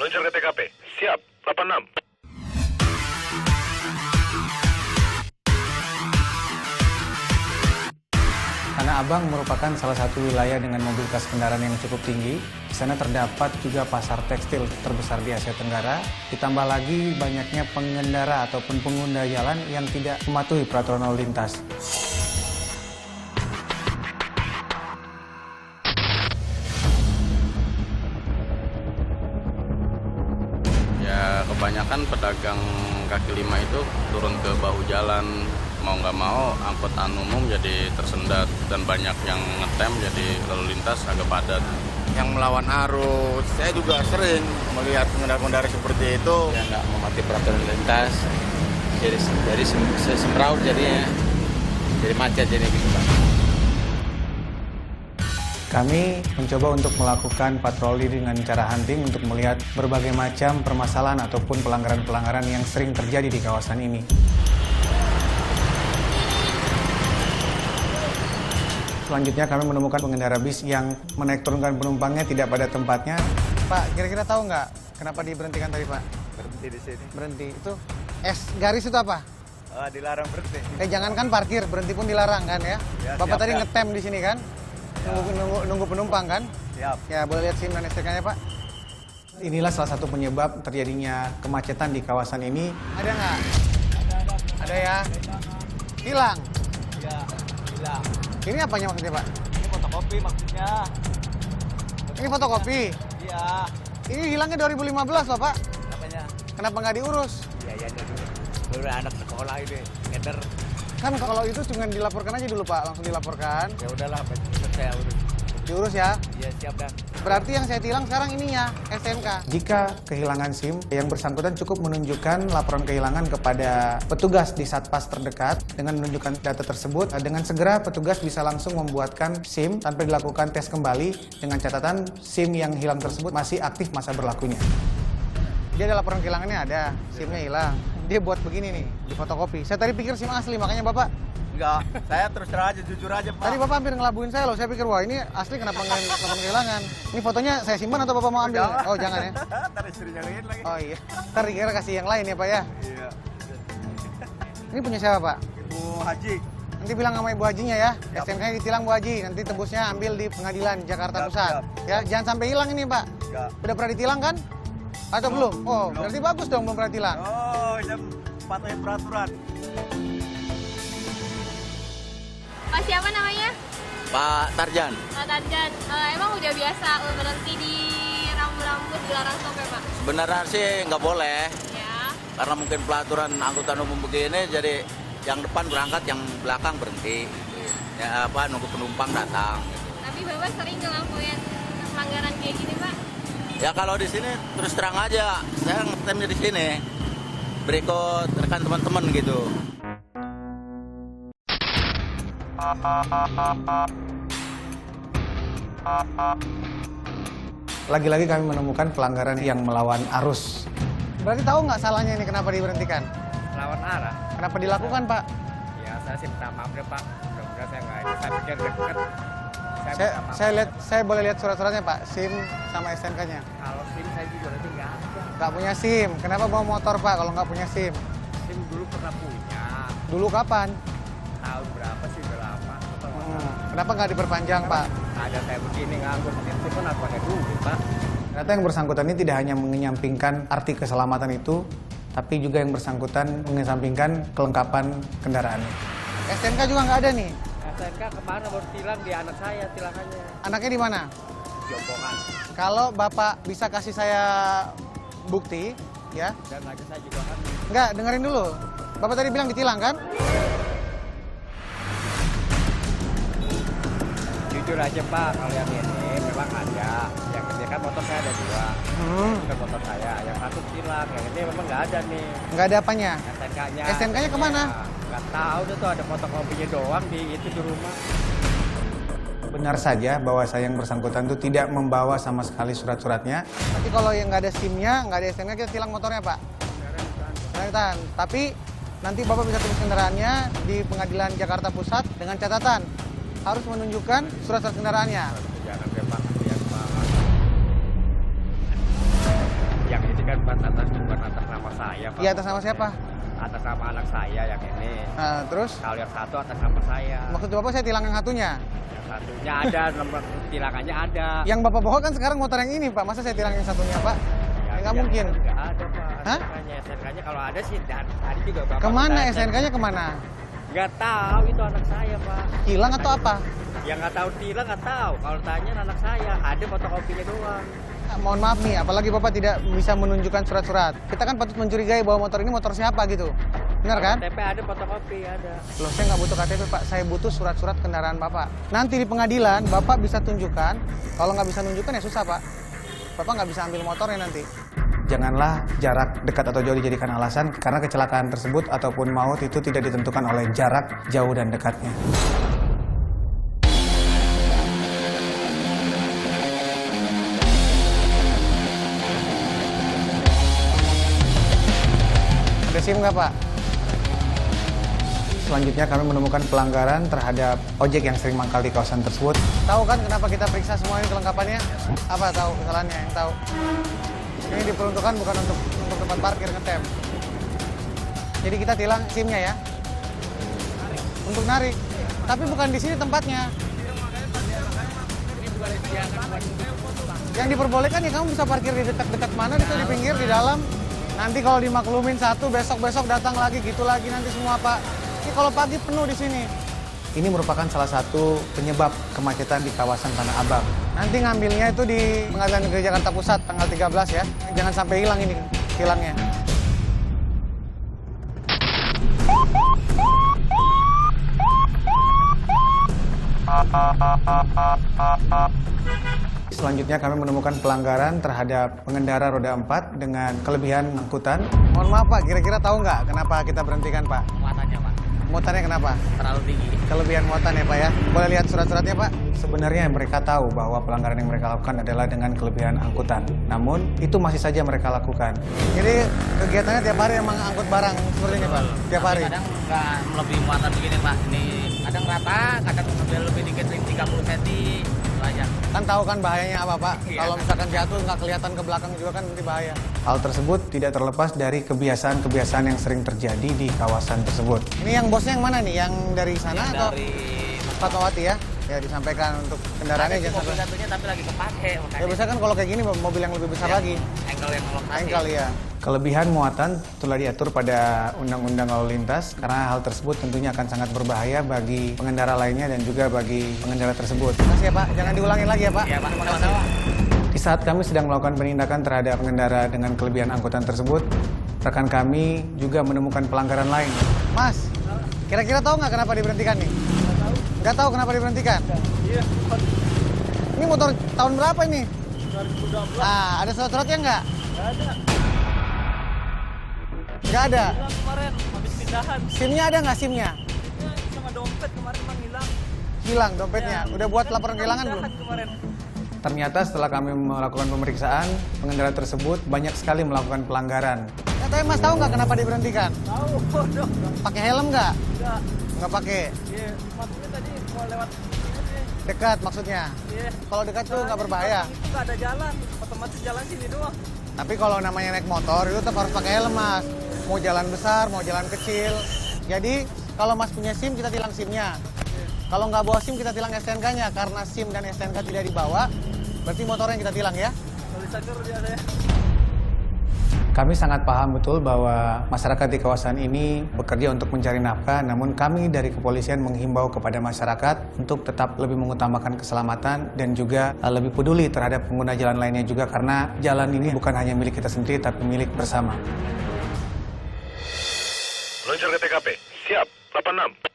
Meluncur ke TKP. Siap, 86. Tanah Abang merupakan salah satu wilayah dengan mobilitas kendaraan yang cukup tinggi. Di sana terdapat juga pasar tekstil terbesar di Asia Tenggara. Ditambah lagi banyaknya pengendara ataupun pengguna jalan yang tidak mematuhi peraturan lalu lintas. Ya kebanyakan pedagang kaki lima itu turun ke bahu jalan. Mau nggak mau angkutan umum jadi tersendat dan banyak yang ngetem jadi lalu lintas agak padat. Yang melawan arus, saya juga sering melihat pengendara-pengendara seperti itu. Yang nggak mematuhi peraturan lalu lintas, jadi semraut jadinya, jadi macet jadi gitu Pak. Kami mencoba untuk melakukan patroli dengan cara hunting untuk melihat berbagai macam permasalahan ataupun pelanggaran-pelanggaran yang sering terjadi di kawasan ini. Selanjutnya kami menemukan pengendara bis yang menaik turunkan penumpangnya tidak pada tempatnya. Pak, kira-kira tahu nggak kenapa diberhentikan tadi Pak? Berhenti di sini. Berhenti, itu S garis itu apa? Dilarang berhenti. Jangankan parkir, berhenti pun dilarang kan ya? Bapak siap, tadi siap. ngetem di sini kan? Nunggu penumpang kan? Siap. Ya, boleh lihat SIM dan STK-nya Pak? Inilah salah satu penyebab terjadinya kemacetan di kawasan ini. Ada nggak? Ada ya? Hilang? Iya, hilang. Ini apanya maksudnya Pak? Ini fotokopi maksudnya. Ini fotokopi? Iya. Ini hilangnya 2015 loh Pak. Apanya? Kenapa nggak diurus? Iya, dulu. Dulu anak sekolah ini, keder. Kan kalau itu cuma dilaporkan aja dulu Pak, langsung dilaporkan. Ya udahlah, saya urus. Diurus ya? Iya, siap dah. Berarti yang saya tilang sekarang ininya, STNK. Jika kehilangan SIM, yang bersangkutan cukup menunjukkan laporan kehilangan kepada petugas di Satpas terdekat. Dengan menunjukkan data tersebut, dengan segera petugas bisa langsung membuatkan SIM tanpa dilakukan tes kembali dengan catatan SIM yang hilang tersebut masih aktif masa berlakunya. Dia ada laporan kehilangannya, ada. SIM-nya hilang. Dia buat begini nih, di fotokopi. Saya tadi pikir SIM asli, makanya Bapak. Enggak, saya terus terang aja, jujur aja, Pak. Tadi Bapak hampir ngelabuin saya loh, saya pikir wah ini asli kenapa nggak laporan kehilangan. Ini fotonya saya simpan atau Bapak mau ambil? Oh jangan ya. Ntar istrinya lihat lagi. Oh iya, ntar dikira kasih yang lain ya Pak ya. Iya. Ini punya siapa Pak? Ibu Haji. Nanti bilang sama Ibu Hajinya ya, Siap. STNK-nya ditilang Bu Haji, nanti tebusnya ambil di pengadilan Jakarta Siap, Pusat. siap. Ya, jangan sampai hilang ini Pak. Enggak. Udah pernah ditilang kan? Atau belum? Oh, belum. berarti bagus dong belum pernah ditilang. Oh, jam patuhi peraturan. Pak siapa namanya? Pak Tarjan, Pak Tarjan. Emang udah biasa berhenti di rambu-rambu dilarang stop ya Pak? sebenarnya sih nggak boleh Ya. karena mungkin pelaturan angkutan umum begini jadi yang depan berangkat, yang belakang berhenti. Ya apa nunggu penumpang datang. Tapi Bapak sering ngelakuin pelanggaran kayak gini Pak? Ya kalau di sini terus terang aja, saya ngetemnya di sini. Berikut rekan teman-teman gitu. Lagi-lagi kami menemukan pelanggaran yang melawan arus. Berarti tahu nggak salahnya ini kenapa diberhentikan? Lawan arah. Kenapa dilakukan Pak? Ya, saya sih minta maaf deh, Pak. Mudah-mudahan saya nggak ini. Saya pikir deket. Saya boleh lihat surat-suratnya Pak, SIM sama STNK-nya. Kalau SIM saya juga nanti nggak ada. Nggak punya SIM, kenapa bawa motor Pak kalau nggak punya SIM? SIM dulu pernah punya. Dulu kapan? Tahun berapa sih, udah lama. Kenapa nggak diperpanjang Pak? Ada saya begini nganggur, itu pun aku ada duit, Pak. Ternyata yang bersangkutan ini tidak hanya menyampingkan arti keselamatan itu, tapi juga yang bersangkutan mengesampingkan kelengkapan kendaraannya. STNK juga nggak ada nih. STNK kemarin baru tilang di anak saya, tilangannya. Anaknya di mana? Jompongan. Kalau Bapak bisa kasih saya bukti, ya. Dan lagi saya juga kan. Nggak, dengerin dulu. Bapak tadi bilang ditilang kan? Jujur aja, Pak, kalau yang ini memang ada. Yang ini kan motor saya ada dua. Bukan motor saya. Yang satu tilang, yang ini memang nggak ada nih. Nggak ada apanya? STNK-nya. STNK-nya kemana? Nggak tahu, tuh ada fotokopinya doang di rumah. Benar saja bahwa saya yang bersangkutan itu tidak membawa sama sekali surat-suratnya. Tapi kalau yang nggak ada SIM-nya, nggak ada STNK, kita tilang motornya Pak. Ditahan. Tapi nanti Bapak bisa tulis kendaraannya di pengadilan Jakarta Pusat dengan catatan harus menunjukkan surat-surat kendaraannya. Jangan deh, Pak. Yang saya, Pak. Iya, atas nama siapa? Atas nama anak saya yang ini. Nah, terus? Kalau yang satu atas nama saya. Maksud Bapak saya tilang yang satunya? Yang satunya ada, nomor tilangannya ada. Yang Bapak bawa kan sekarang motor yang ini, Pak. Masa saya tilang yang satunya, Pak? Ya, nggak mungkin. Nggak ada, Pak. Hah? SNK-nya kalau ada sih, tadi juga Bapak. Kemana minta SNK-nya kemana? Nggak tahu itu anak saya, Pak. Hilang atau apa? Yang nggak tahu tilang nggak tahu. Kalau tanya anak saya, ada fotokopinya doang. Nah, mohon maaf nih, apalagi Bapak tidak bisa menunjukkan surat-surat. Kita kan patut mencurigai bahwa motor ini motor siapa gitu. Benar kan? KTP ada, fotokopi ada. Loh, saya nggak butuh KTP, Pak. Saya butuh surat-surat kendaraan Bapak. Nanti di pengadilan, Bapak bisa tunjukkan. Kalau nggak bisa tunjukkan ya susah, Pak. Bapak nggak bisa ambil motornya nanti. Janganlah jarak dekat atau jauh dijadikan alasan, karena kecelakaan tersebut ataupun maut itu tidak ditentukan oleh jarak jauh dan dekatnya. Ada SIM nggak, Pak? Selanjutnya kami menemukan pelanggaran terhadap ojek yang sering mangkal di kawasan tersebut. Tahu kan kenapa kita periksa semua ini kelengkapannya? Apa tahu kesalahannya yang tahu? Ini diperuntukkan bukan untuk tempat parkir ngetem. Jadi kita tilang SIM-nya ya. Untuk narik. Tapi bukan di sini tempatnya. Yang diperbolehkan ya kamu bisa parkir di dekat-dekat mana itu di pinggir, di dalam. Nanti kalau dimaklumin satu, besok-besok datang lagi, gitu lagi nanti semua, Pak. Ini kalau pagi penuh di sini. Ini merupakan salah satu penyebab kemacetan di kawasan Tanah Abang. Nanti ngambilnya itu di Pengadilan Negeri Jakarta Pusat tanggal 13 ya. Jangan sampai hilang ini tilangnya. Selanjutnya kami menemukan pelanggaran terhadap pengendara roda 4 dengan kelebihan angkutan. Mohon maaf Pak, kira-kira tahu nggak kenapa kita berhentikan Pak? Muatannya, Pak. Muatannya kenapa? Terlalu tinggi. Kelebihan muatan ya Pak ya. Boleh lihat surat-suratnya Pak? Sebenarnya mereka tahu bahwa pelanggaran yang mereka lakukan adalah dengan kelebihan angkutan. Namun itu masih saja mereka lakukan. Jadi kegiatannya tiap hari emang angkut barang seperti ini Pak? Tiap hari? Kadang nggak melebihi muatan begini, Pak. Ini kadang rata, kadang lebih dikit 30 cm. Itu aja. Kan tahu kan bahayanya apa Pak? Iya. Kalau misalkan jatuh nggak kelihatan ke belakang juga kan nanti bahaya. Hal tersebut tidak terlepas dari kebiasaan-kebiasaan yang sering terjadi di kawasan tersebut. Ini yang bosnya yang mana nih? Yang dari sana Yang atau dari Fatmawati ya? Ya disampaikan untuk kendaraannya jangan mobil sampai. satunya tapi lagi kepake Ya makanya. biasanya kan kalau kayak gini mobil yang lebih besar lagi. Engkel yang lokasi. Engkel ya. Kelebihan muatan telah diatur pada Undang-Undang Lalu Lintas karena hal tersebut tentunya akan sangat berbahaya bagi pengendara lainnya dan juga bagi pengendara tersebut. Terima kasih ya Pak, jangan diulangin lagi ya Pak. Iya, Pak. Terima kasih. Di saat kami sedang melakukan penindakan terhadap pengendara dengan kelebihan angkutan tersebut, rekan kami juga menemukan pelanggaran lain. Mas, kira-kira tahu nggak kenapa diberhentikan nih? Nggak tahu kenapa diberhentikan? Iya. Ini motor tahun berapa ini? 2012. Ah, ada surat-suratnya nggak? Nggak ada. Nggak ada. Hilang kemarin habis pindahan. SIM-nya ada nggak SIM-nya? Ini sama dompet kemarin emang hilang. Hilang dompetnya. Udah buat laporan kehilangan belum? Pindahan kemarin. Ternyata setelah kami melakukan pemeriksaan, pengendara tersebut banyak sekali melakukan pelanggaran. Ya, tapi Mas tahu nggak kenapa diberhentikan? Tahu dong. Pakai helm nggak? Enggak. Nggak pakai. Iya, maksudnya tadi mau lewat sini. Dekat maksudnya. Iya. Kalau dekat tuh nggak berbahaya. Itu nggak ada jalan, otomatis jalan sini doang. Tapi kalau namanya naik motor itu tetap harus pakai helm Mas. Mau jalan besar, mau jalan kecil. Jadi kalau Mas punya SIM kita tilang SIM-nya. Kalau nggak bawa SIM kita tilang STNK-nya. Karena SIM dan STNK tidak dibawa, berarti motornya yang kita tilang ya. Tulisannya udah ada ya. Kami sangat paham betul bahwa masyarakat di kawasan ini bekerja untuk mencari nafkah, namun kami dari kepolisian menghimbau kepada masyarakat untuk tetap lebih mengutamakan keselamatan dan juga lebih peduli terhadap pengguna jalan lainnya juga karena jalan ini bukan hanya milik kita sendiri tapi milik bersama. Meluncur ke TKP. Siap, 86.